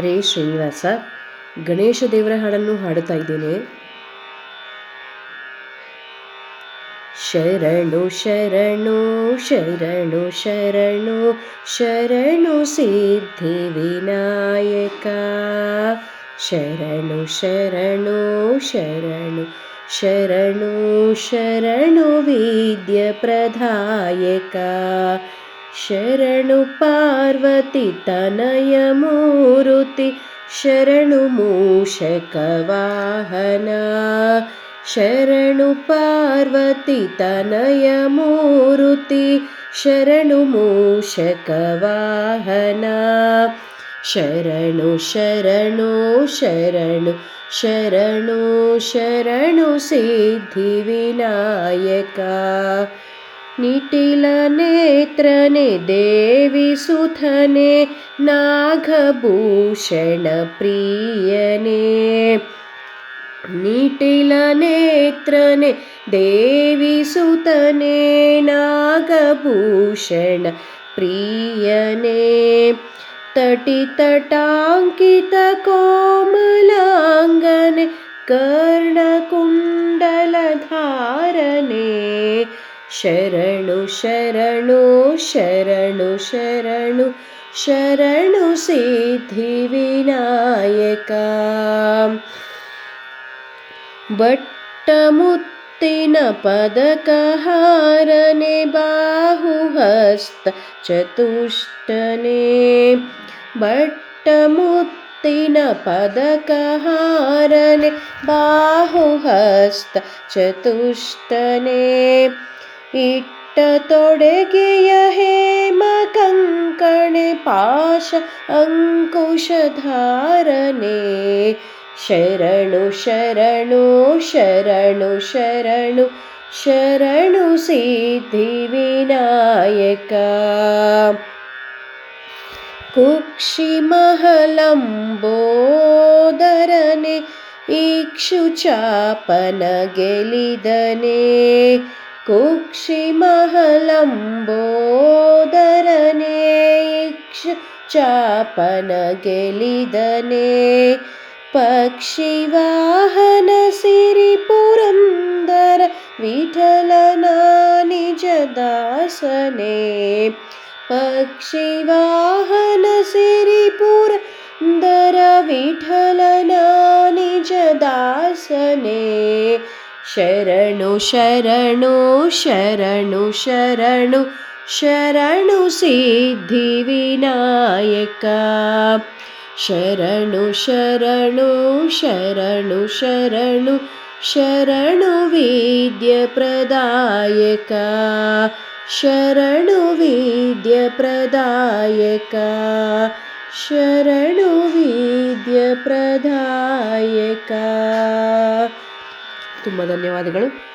ಹರೇ ಶ್ರೀನಿವಾಸ. ಗಣೇಶ ದೇವರ ಹಾಡನ್ನು ಹಾಡುತ್ತಾ ಇದ್ದೇನೆ. ಶರಣು ಶರಣು ಶರಣು ಶರಣು ಶರಣು ಸಿದ್ಧಿ ವಿನಾಯಕ. ಶರಣು ಶರಣು ಶರಣು ಶರಣು ಶರಣು ವಿದ್ಯ ಪ್ರದಾಯಕ. ಶರಣು ಪಾರ್ವತಿ ತನಯ ಮೂರುತಿ ಶರಣು ಮೂಷಕ ವಾಹನ. ಶರಣು ಪಾರ್ವತಿ ತನಯ ಮೂರುತಿ ಶರಣು ಮೂಷಕ ವಾಹನ. ಶರಣು ಶರಣು ಶರಣು ಶರಣು ಶರಣು ಸಿದ್ಧಿ ವಿನಾಯಕ. ನಿಟಿಲ ನೇತ್ರನೆ ದೇವಿ ಸುಧನೆ ನಾಗಭೂಷಣ ಪ್ರಿಯನೇ. ನಿಟಿಲ ನೇತ್ರನೆ ದೇವಿ ಸುತನೆ ನಾಗಭೂಷಣ ಪ್ರಿಯನೇ. ತಟಿತಟಾಂಕಿತ ಕೋಮಲಾಂಗನೆ ಕರ್ಣಕುಂಡಲಧಾರನೆ. ಶರಣು ಶರಣು ಶರಣು ಶರಣು ಶರಣು ಸಿದ್ಧಿ ವಿನಾಯಕ. ಬಟ್ಟಮುತ್ತಿನ ಪದಕಹಾರನೆ ಬಾಹುಹಸ್ತ ಚತುಷ್ಟನೆ. ಬಟ್ಟಮುತ್ತಿನ ಪದಕಹಾರನೆ ಬಾಹುಹಸ್ತ ಚತುಷ್ಟನೆ. ಇಟ್ಟ ತೊಡೆಗೆಯ ಹೇಮ ಕಂಕಣೆ ಪಾಶ ಅಂಕುಶಧಾರನೆ. ಶರಣು ಶರಣು ಶರಣು ಶರಣು ಶರಣು ಸಿದ್ಧಿ ವಿನಾಯಕ. ಕುಕ್ಷಿಮಹಲಂಬೋದರನೆ ಇಕ್ಷುಚಾಪನ ಗೆಲಿದನೆ. ಕುಕ್ಷಿಮಹಲಂಬೋದರನೆ ಇಕ್ಷುಚಾಪನ ಗೆಲಿದನೆ. ಪಕ್ಷಿವಾಹನ ಸಿರಿ ಪುರಂದರ ವಿಠಲನ ನಿಜ ದಾಸನೆ. ಪಕ್ಷಿವಾಹನ ಸಿರಿ ಪುರಂದರ ವಿಠಲನ ನಿಜ ದಾಸನೆ. ಶರಣು ಶರಣು ಶರಣು ಶರಣು ಶರಣು ಸಿದ್ಧಿ ವಿನಾಯಕ. ಶರಣು ಶರಣು ಶರಣು ಶರಣು ಶರಣು ವಿದ್ಯ ಪ್ರದಾಯಕ. ಶರಣು ವಿದ್ಯ ಪ್ರದಾಯಕ. ಶರಣು ವಿದ್ಯ ಪ್ರದಾಯಕ. ತುಂಬ ಧನ್ಯವಾದಗಳು.